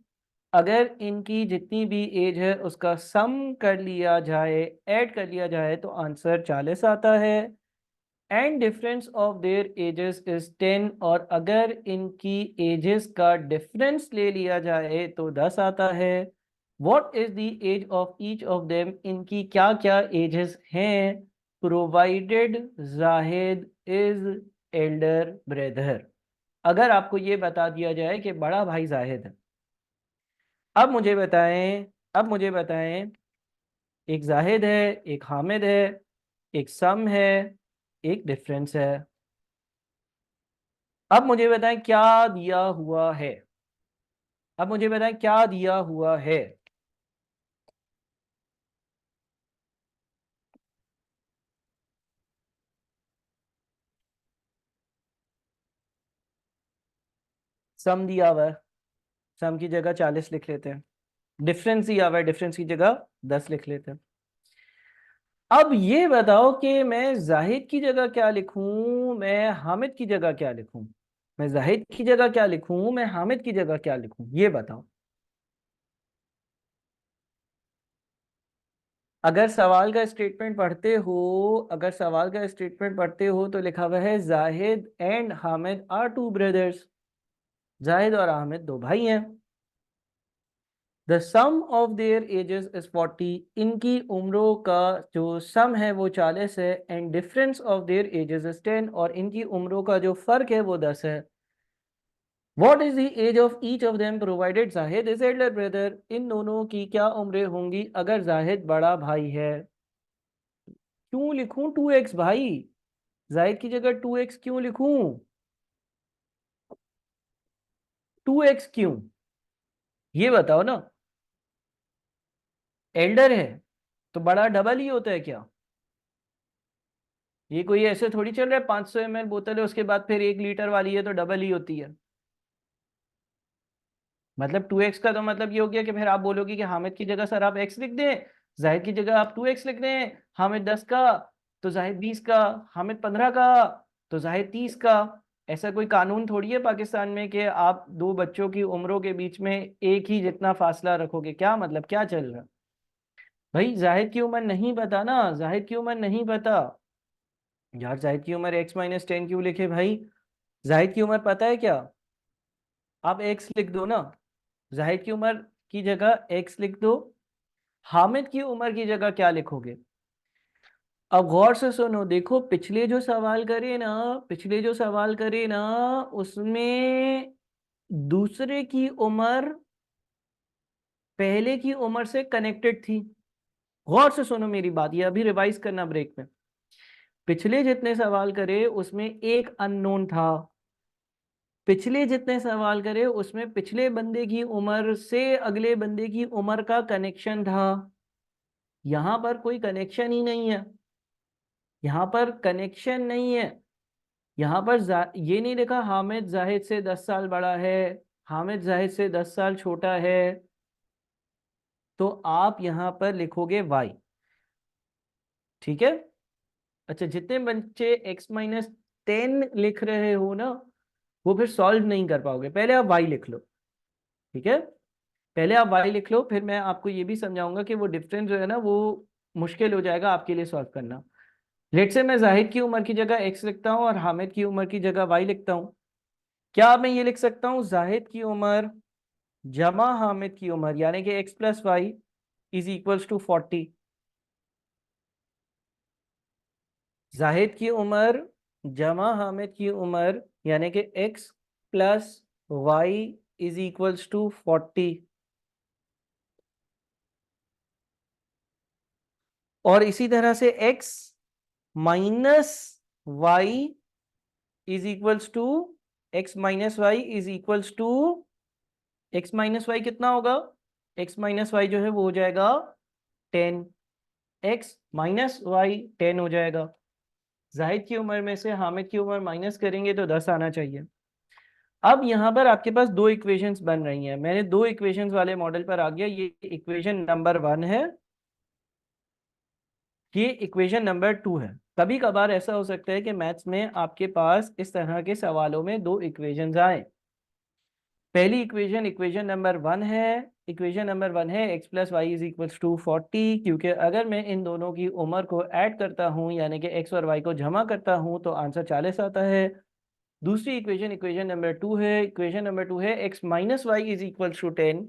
अगर इनकी जितनी भी as है उसका सम कर लिया जाए, ऐड कर लिया जाए तो आंसर 40 आता है। And difference of their ages is 10, और अगर इनकी एजेस का डिफरेंस ले लिया जाए तो 10 आता है। What is the age of each of them, इनकी क्या क्या एजेस हैं provided Zahid is elder brother. अगर आपको ये बता दिया जाए कि बड़ा भाई जाहिद है, अब मुझे बताएं, अब मुझे बताएं, एक जाहिद है, एक हामिद है, एक सम है, एक डिफरेंस है। अब मुझे बताएं क्या दिया हुआ है, अब मुझे बताएं क्या दिया हुआ है। सम दिया हुआ है, सम की जगह 40 लिख लेते हैं। डिफरेंस दिया हुआ है, डिफरेंस की जगह 10 लिख लेते हैं। अब ये बताओ कि मैं जाहिद की जगह क्या लिखूं, मैं हामिद की जगह क्या लिखूं। मैं जाहिद की जगह क्या लिखूं, मैं हामिद की जगह क्या लिखूं, ये बताओ। अगर सवाल का स्टेटमेंट पढ़ते हो, अगर सवाल का स्टेटमेंट पढ़ते हो तो लिखा हुआ है Zahid and Hamid are two brothers, Zahid और हामिद दो भाई हैं। The sum of their ages is 40, इनकी उम्रों का जो सम है वो 40 है। And difference of their ages is 10, और इनकी उम्रों का जो फर्क है वो 10 है। What is the age of each of them provided Zahid is elder brother, इन दोनों की क्या उम्रें होंगी अगर जाहिद बड़ा भाई है। क्यों लिखूं 2x भाई, जाहिद की जगह 2x क्यों लिखूं, 2x क्यों, ये बताओ ना। एल्डर है तो बड़ा डबल ही होता है क्या। ये कोई ऐसे थोड़ी चल रहा है 500 ml बोतल है उसके बाद फिर 1 लीटर वाली है तो डबल ही होती है। मतलब 2x का तो मतलब ये हो गया कि फिर आप बोलोगे कि हामिद की जगह सर आप x लिख दें, जाहिद की जगह आप 2x लिख दें। हामिद 10 का तो जाहिद 20 का, हामिद 15 का तो जाहिद 30 का। ऐसा कोई कानून थोड़ी है पाकिस्तान में कि आप दो बच्चों की उम्रों के बीच में एक ही जितना फासला रखोगे, क्या मतलब क्या चल रहा है। भाई जाहिद की उम्र नहीं पता ना, जाहिद की उम्र नहीं पता। यार जाहिद की उम्र x-10 क्यों लिखे भाई, जाहिद की उम्र पता है क्या। आप x लिख दो ना, जाहिद की उम्र की जगह x लिख दो। हामिद की उम्र की जगह क्या लिखोगे। अब गौर से सुनो, देखो पिछले जो सवाल करे ना, पिछले जो सवाल करे ना, उसमें दूसरे की उम्र पहले की उम्र से कनेक्टेड थी। गौर से सुनो मेरी बात, ये अभी रिवाइज करना ब्रेक में। पिछले जितने सवाल करे उसमें एक अननोन था, पिछले जितने सवाल करे उसमें पिछले बंदे की उम्र से अगले बंदे की उम्र का कनेक्शन था। यहां पर कोई कनेक्शन ही नहीं है, यहां पर कनेक्शन नहीं है। यहां पर ये नहीं लिखा हामिद जाहिद से 10 साल बड़ा है, हामिद जाहिद से 10 साल छोटा है, तो आप यहां पर लिखोगे y। ठीक है। अच्छा, जितने बच्चे x-10 लिख रहे हो ना वो फिर सॉल्व नहीं कर पाओगे, पहले आप y लिख लो। ठीक है, पहले आप y लिख लो, फिर मैं आपको ये भी समझाऊंगा कि वो डिफरेंस जो है ना वो मुश्किल हो जाएगा आपके लिए सॉल्व करना। लेट से मैं जाहिद की उम्र की जगह x लिखता हूँ और हामिद की उम्र की जगह y लिखता हूँ। क्या मैं ये लिख सकता हूँ जाहिद की उम्र जमा हामिद की उम्र यानी कि x+y is equals to 40। Zahid की उम्र जमा हामिद की उम्र यानी कि x plus y is equals to 40, और इसी तरह से x minus y is equals to x minus y is equals to x minus y कितना होगा, एक्स माइनस वाई जो है वो हो जाएगा 10, एक्स माइनस वाई 10 हो जाएगा। जाहिद की उम्र में से हामिद की उम्र माइनस करेंगे तो 10 आना चाहिए। अब यहाँ पर आपके पास दो इक्वेशंस बन रही हैं, मैंने दो इक्वेशंस वाले मॉडल पर आ गया। ये इक्वेशन नंबर 1 है, ये इक्वेशन नंबर 2 है। कभी कभार ऐसा हो सकता है कि मैथ्स में आपके पास इस तरह के सवालों में दो इक्वेशंस आए। पहली इक्वेशन इक्वेशन नंबर 1 है, इक्वेशन नंबर 1 है x plus y is equals to 40, क्योंकि अगर मैं इन दोनों की उम्र को ऐड करता हूं यानी कि x और y को जमा करता हूं तो आंसर 40 आता है। दूसरी इक्वेशन इक्वेशन नंबर 2 है, इक्वेशन नंबर 2 है x minus y is equals to 10,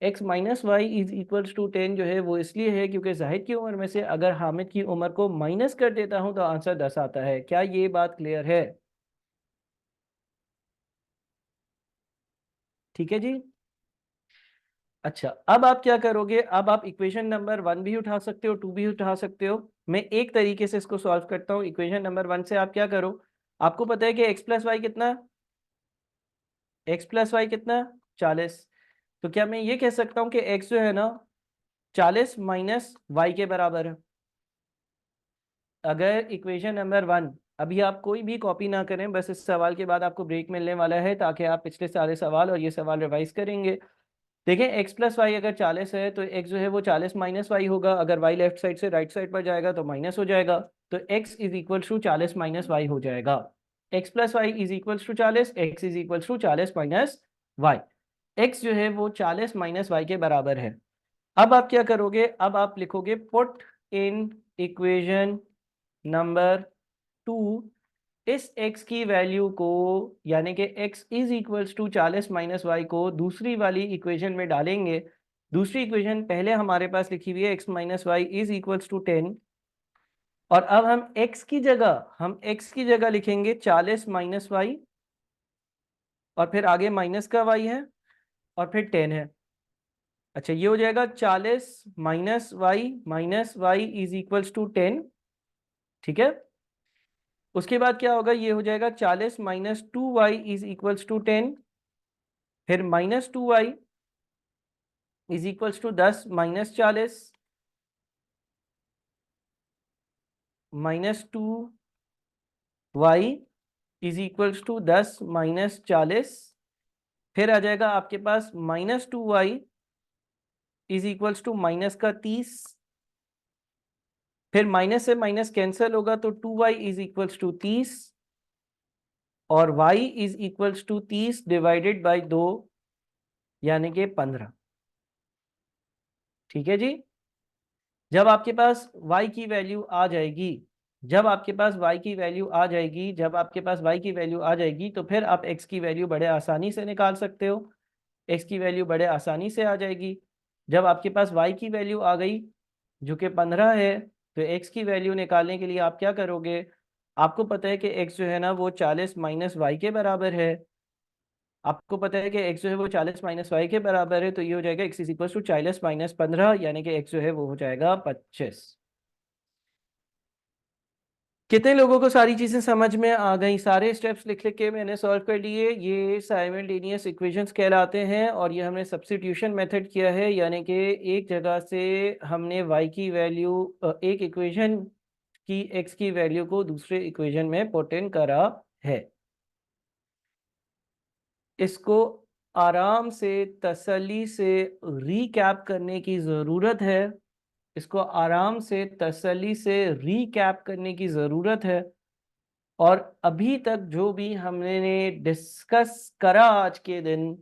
x minus y is equals to 10 जो है वो इसलिए है क्योंकि जाहिद की उम्र में से अगर हामिद की उम्र को माइनस कर देता हूं तो आंसर 10 आता है। क्या ये बात क्लियर है? ठीक है जी। अच्छा, अब आप क्या करोगे, अब आप इक्वेशन नंबर 1 भी उठा सकते हो, 2 भी उठा सकते हो। मैं एक तरीके से इसको सॉल्व करता हूँ। इक्वेशन नंबर 1 से आप क्या करो, आपको पता है कि x प्लस वाई कितना है, x प्लस वाई कितना है 40। तो क्या मैं ये कह सकता हूँ कि x जो है ना 40 माइनस वाई के बराबर है। अगर इक्वेशन नंबर 1, अभी आप कोई भी कॉपी ना करें, बस इस सवाल के बाद आपको ब्रेक मिलने वाला है ताकि आप पिछले सारे सवाल और ये सवाल रिवाइज करेंगे। देखें x प्लस वाई अगर 40 है तो x जो है वो 40 माइनस वाई होगा, अगर y लेफ्ट साइड से राइट साइड पर जाएगा तो माइनस हो जाएगा, तो x is equal to 40 minus y हो जाएगा। x plus y is equal to 40, x is equal to 40 minus y, x जो है वो 40 माइनस वाई के बराबर है। अब आप क्या करोगे, अब आप लिखोगे पुट इन इक्वेशन नंबर 2, इस x की वैल्यू को यानी कि x is equals to 40 minus y को दूसरी वाली इक्वेशन में डालेंगे। दूसरी इक्वेशन पहले हमारे पास लिखी हुई है x minus y is equals to 10, और अब हम x की जगह लिखेंगे 40 माइनस वाई, और फिर आगे माइनस का y है और फिर 10 है। अच्छा, ये हो जाएगा 40 minus y is equals to 10। ठीक है, उसके बाद क्या होगा, ये हो जाएगा 40 minus 2y is equals to 10, फिर minus 2y is equals to 10 minus 40, minus 2y is equals to 10 minus 40, फिर आ जाएगा आपके पास minus 2y is equals to minus का 30, फिर माइनस से माइनस कैंसिल होगा तो 2y इज इक्वल्स टू 30, और y is equals to 30 divided by 2 यानी कि 15। ठीक है जी। जब आपके पास y की वैल्यू आ जाएगी, जब आपके पास y की वैल्यू आ जाएगी, जब आपके पास y की वैल्यू आ जाएगी तो फिर आप x की वैल्यू बड़े आसानी से निकाल सकते हो। x की वैल्यू बड़े आसानी से आ जाएगी। जब आपके पास y की वैल्यू आ गई जो कि 15 है, तो x की वैल्यू निकालने के लिए आप क्या करोगे, आपको पता है कि x जो है ना वो 40 माइनस वाई के बराबर है। आपको पता है कि x जो है वो 40 माइनस वाई के बराबर है, तो ये हो जाएगा x is equal to 40 minus 15 यानी कि x जो है वो हो जाएगा 25। कितने लोगों को सारी चीजें समझ में आ गई? सारे स्टेप्स लिख लिख के मैंने सॉल्व कर लिए। ये साइमल्टेनियस इक्वेशंस कहलाते हैं, और ये हमने सब्स्टिट्यूशन मेथड किया है, यानी कि एक जगह से हमने y की वैल्यू, एक इक्वेशन की x की वैल्यू को दूसरे इक्वेशन में पुट इन करा है। इसको आराम से तसल्ली से रीकैप करने की ज़रूरत है, इसको आराम से तसल्ली से रीकैप करने की ज़रूरत है। और अभी तक जो भी हमने डिस्कस करा आज के दिन,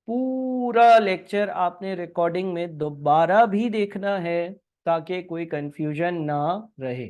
पूरा लेक्चर आपने रिकॉर्डिंग में दोबारा भी देखना है ताकि कोई कंफ्यूजन ना रहे।